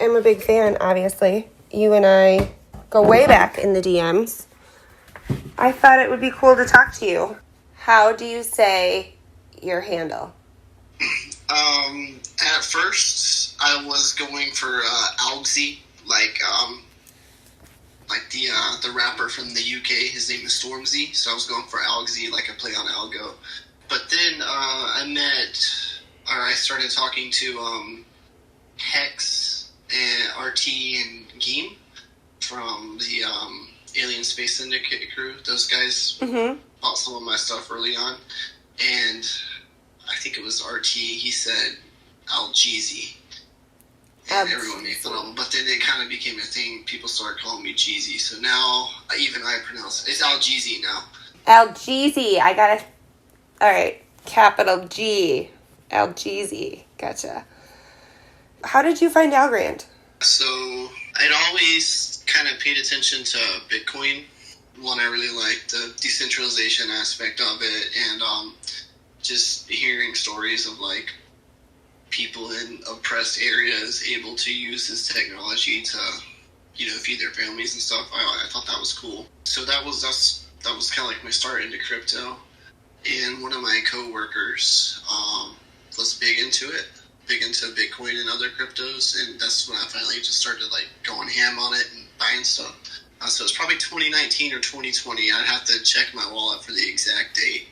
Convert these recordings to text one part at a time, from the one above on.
am a big fan, obviously. You and I go way back in the DMs. I thought it would be cool to talk to you. How do you say your handle? At first, I was going for Algzy, like the rapper from the UK. His name is Stormzy, so I was going for Algzy, like a play on Algo. But then I started talking to Hex and RT and Geem from the Alien Space Syndicate crew. Those guys bought some of my stuff early on, and I think it was RT. He said Algzy, and everyone made fun of him. But then it kind of became a thing. People started calling me Jeezy, so now even I pronounce it. It's Algzy now. Algzy. I got it. All right, capital G. Algzy. Gotcha. How did you find Algorand? So I'd always kind of paid attention to Bitcoin. One, I really liked the decentralization aspect of it, and just hearing stories of like people in oppressed areas able to use this technology to, feed their families and stuff. I thought that was cool. So that was kind of like my start into crypto. And one of my coworkers was big into Bitcoin and other cryptos, and that's when I finally just started like going ham on it and buying stuff. So it's probably 2019 or 2020. I'd have to check my wallet for the exact date.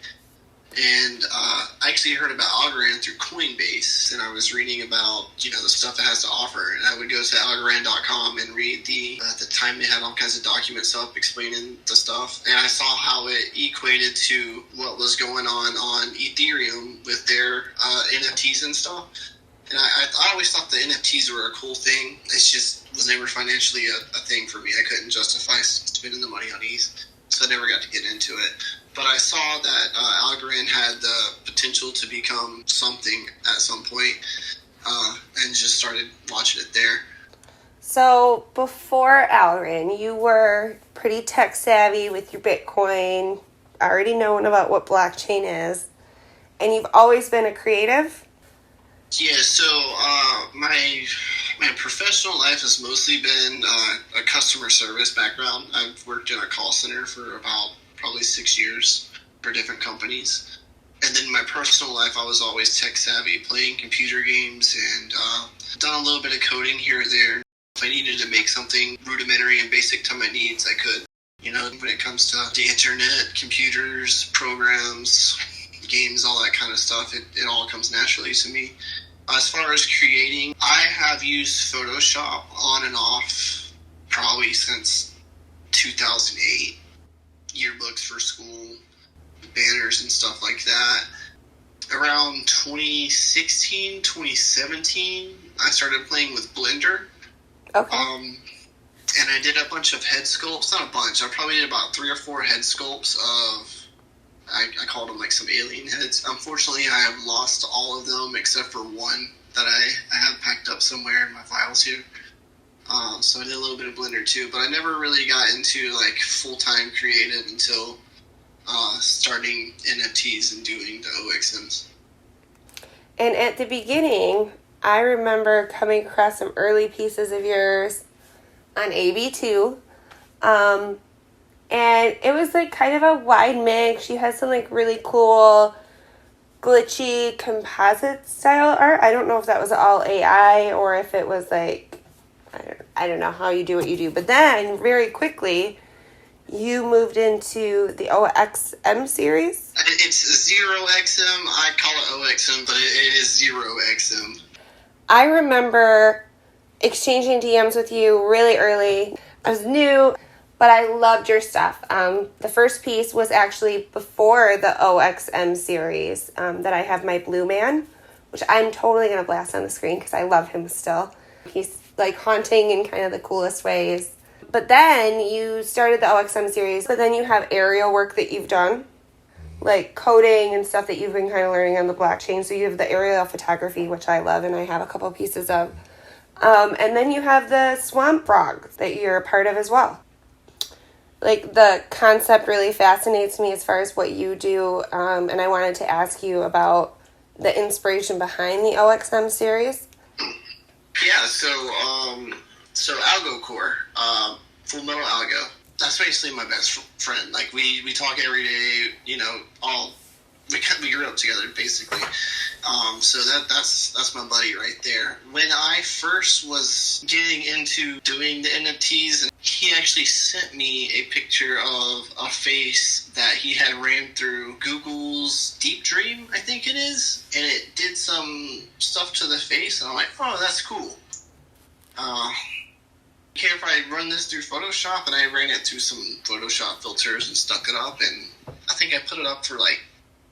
And I actually heard about Algorand through Coinbase, and I was reading about, the stuff it has to offer. And I would go to Algorand.com and read at the time they had all kinds of documents up explaining the stuff. And I saw how it equated to what was going on Ethereum with their NFTs and stuff. And I always thought the NFTs were a cool thing. It's just was never financially a thing for me. I couldn't justify spending the money on ETH, so I never got to get into it. But I saw that Algorand had the potential to become something at some point, and just started watching it there. So before Algorand, you were pretty tech savvy with your Bitcoin, already knowing about what blockchain is, and you've always been a creative? Yeah, so my professional life has mostly been a customer service background. I've worked in a call center for about probably 6 years for different companies. And then in my personal life, I was always tech savvy, playing computer games, and done a little bit of coding here or there. If I needed to make something rudimentary and basic to my needs, I could. When it comes to the internet, computers, programs, games, all that kind of stuff, it all comes naturally to me. As far as creating, I have used Photoshop on and off probably since 2008. Yearbooks for school, banners and stuff like that. Around 2016, 2017, I started playing with Blender. Okay. And I did a bunch of head sculpts. Not a bunch. I probably did about 3 or 4 head sculpts of, I called them like some alien heads. Unfortunately, I have lost all of them except for one that I have packed up somewhere in my files here. So I did a little bit of Blender too, but I never really got into like full-time creative until starting NFTs and doing the OXMs. And at the beginning, I remember coming across some early pieces of yours on AB2. And it was like kind of a wide mix. You had some like really cool glitchy composite style art. I don't know if that was all AI or if it was like, I don't know how you do what you do. But then very quickly you moved into the OXM series. It's 0XM. I call it OXM, but it is 0XM. I remember exchanging DMs with you really early. I was new, but I loved your stuff. The first piece was actually before the OXM series that I have my Blue Man, which I'm totally going to blast on the screen because I love him still. He's like haunting in kind of the coolest ways. But then you started the OXM series, but then you have aerial work that you've done, like coding and stuff that you've been kind of learning on the blockchain. So you have the aerial photography, which I love, and I have a couple pieces of. And then you have the swamp frog that you're a part of as well. Like the concept really fascinates me as far as what you do. And I wanted to ask you about the inspiration behind the OXM series. Yeah, so Algo Core, Full Metal Algo. That's basically my best friend. Like we talk every day. All we grew up together basically. So that's my buddy right there. When I first was getting into doing the NFTs, he actually sent me a picture of a face that he had ran through Google's Deep Dream, I think it is, and it did some stuff to the face, and I'm like, oh, that's cool. Care if I run this through Photoshop, and I ran it through some Photoshop filters and stuck it up, and I think I put it up for like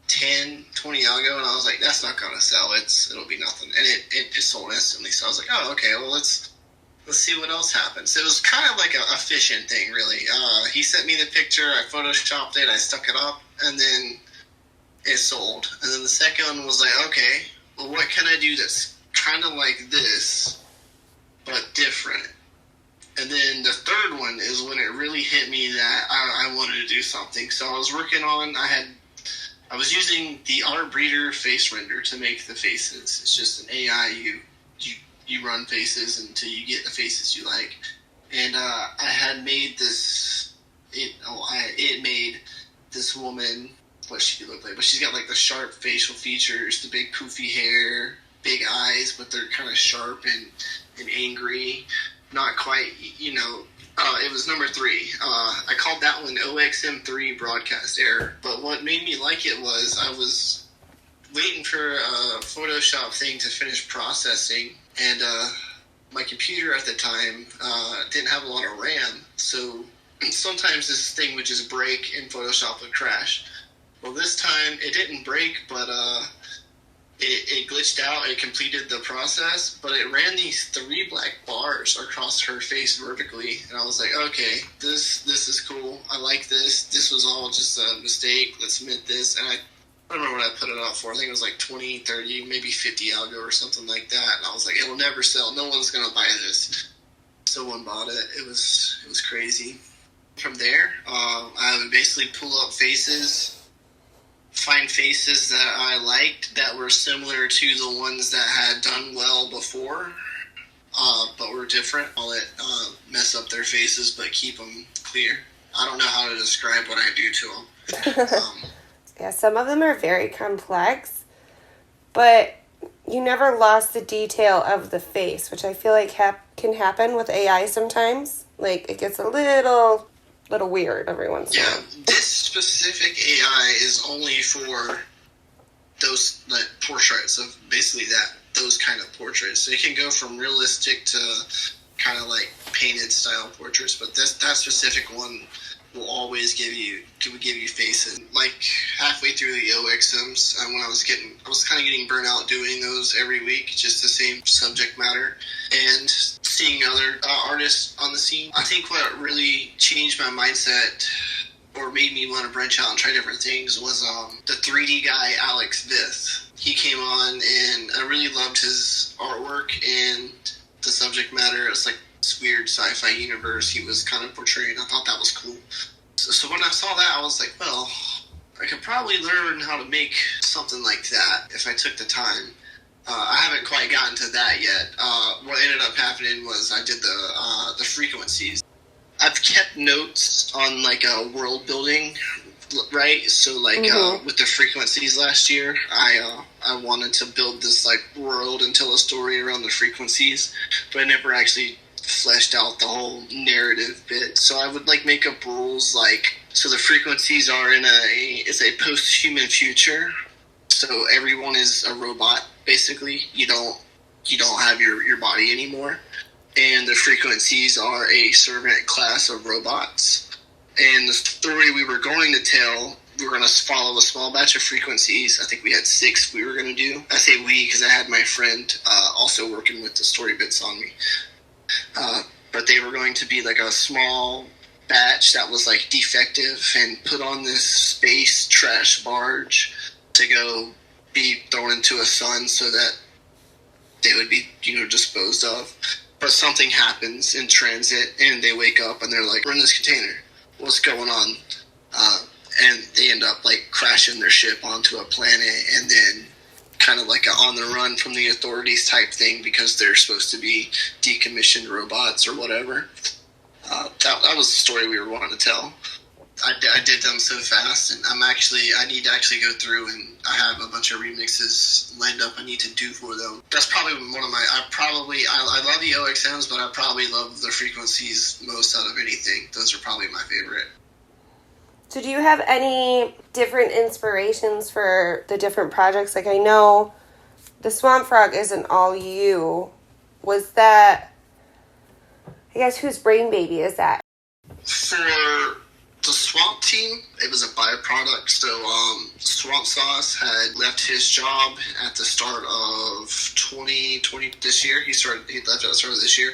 10, 20 algo, and I was like, that's not gonna sell. It'll be nothing, and it sold instantly. So I was like, oh, okay, well let's see what else happens. It was kind of like a fishing thing, really. He sent me the picture, I photoshopped it, I stuck it up, and then it sold. And then the second one was like, okay, well, what can I do that's kind of like this but different? And then the third one is when it really hit me that I wanted to do something. So I was working on, I was using the Art Breeder face render to make the faces. It's just an AI. You run faces until you get the faces you like. And I had made this. It made this woman what she looked like, but she's got like the sharp facial features, the big poofy hair, big eyes, but they're kind of sharp and angry. Not quite, it was number 3. I called that one OXM3 broadcast error. But what made me like it was I was waiting for a Photoshop thing to finish processing, and my computer at the time didn't have a lot of RAM, so sometimes this thing would just break and Photoshop would crash. Well, this time it didn't break, but it glitched out. It completed the process, but it ran these 3 black bars across her face vertically, and I was like, okay, this is cool. I like this. This was all just a mistake. Let's admit this. And I don't remember what I put it out for. I think it was like 20, 30, maybe 50 algo or something like that. And I was like, it will never sell. No one's gonna buy this. Someone bought it. It was crazy. From there, I would basically pull up faces, find faces that I liked that were similar to the ones that had done well before, but were different. I'll mess up their faces, but keep them clear. I don't know how to describe what I do to them. Yeah, some of them are very complex, but you never lost the detail of the face, which I feel like can happen with AI sometimes. Like, it gets a little weird every once in a while. This specific AI is only for those portraits of basically those kind of portraits. So it can go from realistic to kind of like painted style portraits, but that specific one will always give you faces. Like halfway through the OXMs, when I was kind of getting burnt out doing those every week, just the same subject matter, and seeing other artists on the scene. I think what really changed my mindset or made me want to branch out and try different things was the 3D guy Alex Vith. He came on, and I really loved his artwork and the subject matter. It's like this weird sci-fi universe he was kind of portraying. I thought that was cool. So when I saw that, I was like, well, I could probably learn how to make something like that if I took the time. I haven't quite gotten to that yet. What ended up happening was I did the frequencies. I've kept notes on like world building, right? So like with the frequencies last year, I wanted to build this like world and tell a story around the frequencies, but I never actually fleshed out the whole narrative bit. So I would like make up rules like, so the frequencies are it's a post-human future. So everyone is a robot, basically. You don't have your body anymore. And the frequencies are a servant class of robots. And the story we were going to tell, we were going to follow a small batch of frequencies. I think we had 6 we were going to do. I say we because I had my friend also working with the story bits on me. But they were going to be like a small batch that was like defective and put on this space trash barge to go be thrown into a sun so that they would be, disposed of. But something happens in transit and they wake up and they're like, we're in this container. What's going on? And they end up like crashing their ship onto a planet, and then kind of like a on the run from the authorities type thing because they're supposed to be decommissioned robots or whatever. That was the story we were wanting to tell. I did them so fast, and I need to actually go through, and I have a bunch of remixes lined up I need to do for them. That's probably one of my, I love the OXMs, but I probably love the frequencies most out of anything. Those are probably my favorite. So do you have any different inspirations for the different projects? Like, I know the Swamp Frog isn't all you. Was that, I guess, whose brain baby is that? For the Swamp Team, it was a byproduct. So Swamp Sauce had left his job at the start of 2020 this year. He left at the start of this year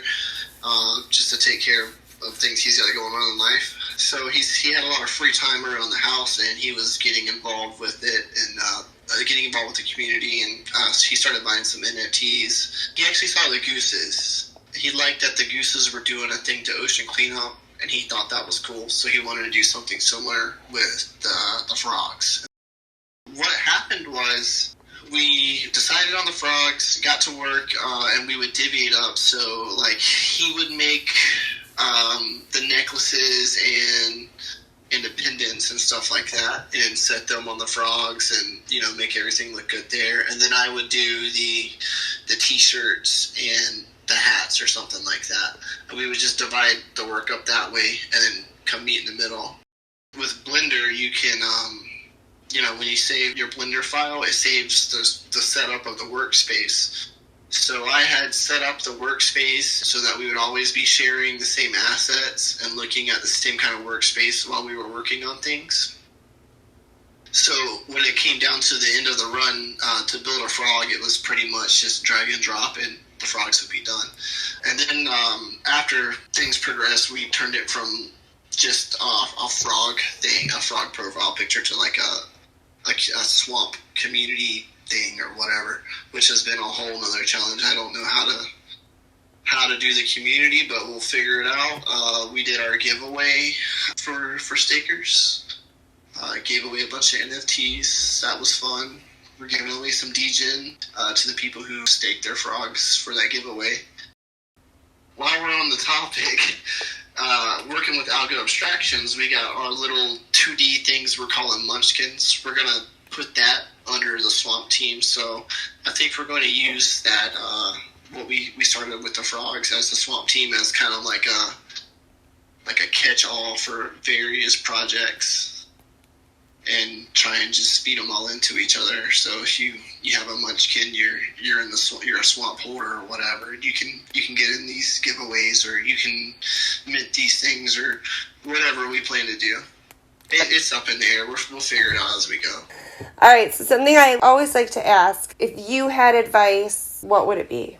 just to take care of things he's got going on in life. So he had a lot of free time around the house, and he was getting involved with it and getting involved with the community. And he started buying some NFTs. He actually saw the gooses. He liked that the gooses were doing a thing to ocean cleanup, and he thought that was cool, so he wanted to do something similar with the frogs. What happened was we decided on the frogs, got to work, and we would divvy it up. So, like, he would make the necklaces and independents and stuff like that and set them on the frogs and, make everything look good there. And then I would do the T-shirts and the hats or something like that. And we would just divide the work up that way and then come meet in the middle. With Blender, you can, when you save your Blender file, it saves the setup of the workspace. So I had set up the workspace so that we would always be sharing the same assets and looking at the same kind of workspace while we were working on things. So when it came down to the end of the run to build a frog, it was pretty much just drag and drop and the frogs would be done. And then after things progressed, we turned it from just a frog profile picture to like a swamp community thing or whatever, which has been a whole nother challenge. I don't know how to do the community, but we'll figure it out. We did our giveaway for stakers. Gave away a bunch of NFTs. That was fun. We're giving away some degen to the people who staked their frogs for that giveaway. While we're on the topic, working with Algo Abstractions, we got our little 2D things we're calling munchkins. We're going to put that under the Swamp Team, so I think we're going to use that, what we started with the frogs as the Swamp Team as kind of like a catch-all for various projects. And try and just feed them all into each other. So if you have a munchkin, you're a swamp holder or whatever. You can get in these giveaways, or you can mint these things, or whatever we plan to do. It's up in the air. We'll figure it out as we go. All right. So something I always like to ask: if you had advice, what would it be?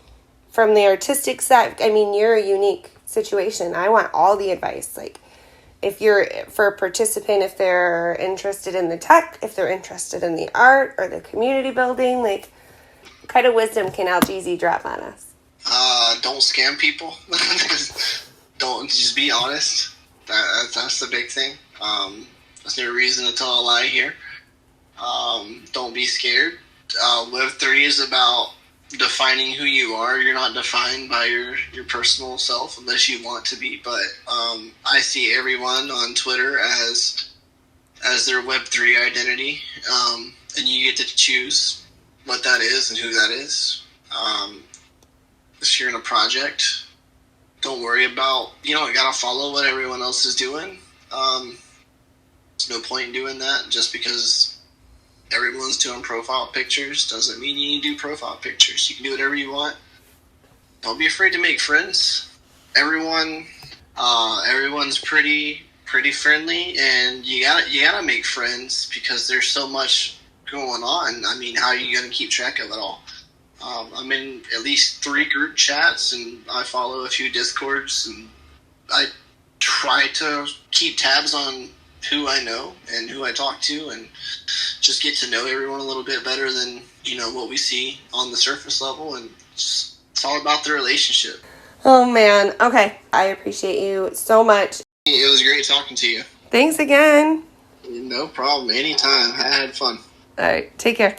From the artistic side, I mean, you're a unique situation. I want all the advice, like. If you're, for a participant, if they're interested in the tech, if they're interested in the art or the community building, like, what kind of wisdom can Algzy drop on us? Don't scam people. Don't, just be honest. That's the big thing. There's no reason to tell a lie here. Don't be scared. Web3 is about defining who you are. You're not defined by your personal self unless you want to be, but I see everyone on Twitter as their Web3 identity, and you get to choose what that is and who that is. If you're in a project, don't worry about, you gotta follow what everyone else is doing. There's no point in doing that. Just because everyone's doing profile pictures doesn't mean you need to do profile pictures. You can do whatever you want. Don't be afraid to make friends. Everyone's pretty friendly, and you gotta make friends because there's so much going on. I mean, how are you gonna keep track of it all? I'm in at least 3 group chats, and I follow a few Discords, and I try to keep tabs on who I know and who I talk to, and just get to know everyone a little bit better than, what we see on the surface level, and it's all about the relationship. Oh, man. Okay. I appreciate you so much. It was great talking to you. Thanks again. No problem. Anytime. I had fun. All right. Take care.